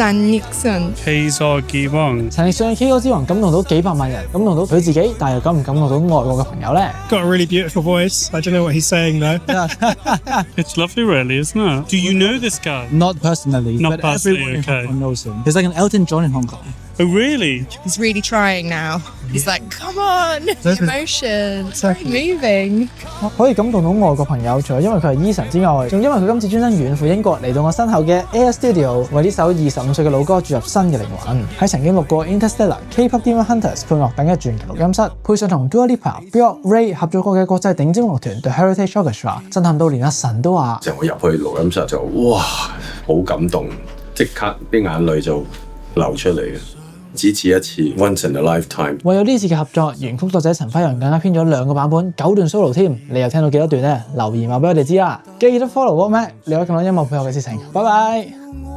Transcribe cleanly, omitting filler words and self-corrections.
陳奕迅 K 座之王。陳奕迅嘅 K 歌之王感動到幾百萬人，感動到佢自己，但係又感唔感動到外國嘅朋友咧？ Got a really beautiful voice. I don't know what he's saying though. It's lovely, really, isn't it? Do you know this guy? Not personally, Not but personally, everyone in okay. Hong Kong knows him. He's like an Elton John in Hong Kong. Oh, really? He's really trying now. He's like, come on, emotion, it's very moving. 可以感動到外國朋友，除咗因為佢係 Eason 之外，仲因為佢今次專登遠赴英國嚟到我身後嘅 Air Studio，為呢首25歲嘅老歌注入新嘅靈魂。喺曾經錄過 Interstellar、K-pop Demon Hunters 配樂等嘅傳奇錄音室，配上同 Dua Lipa、Bjork、Ray 合作過嘅國際頂尖樂團 The Heritage Orchestra，震撼到連阿神都話：就我入去錄音室就哇，好感動，即刻啲眼淚就流出嚟嘅。只此一次 ，once in a lifetime。為有呢次嘅合作，原曲作者陳輝陽更加編咗2個版本，9段 solo 添。你又聽到幾多段呢？留言話俾我哋知啦。記得 follow What Mac，了解更多音樂配合嘅事情。拜拜。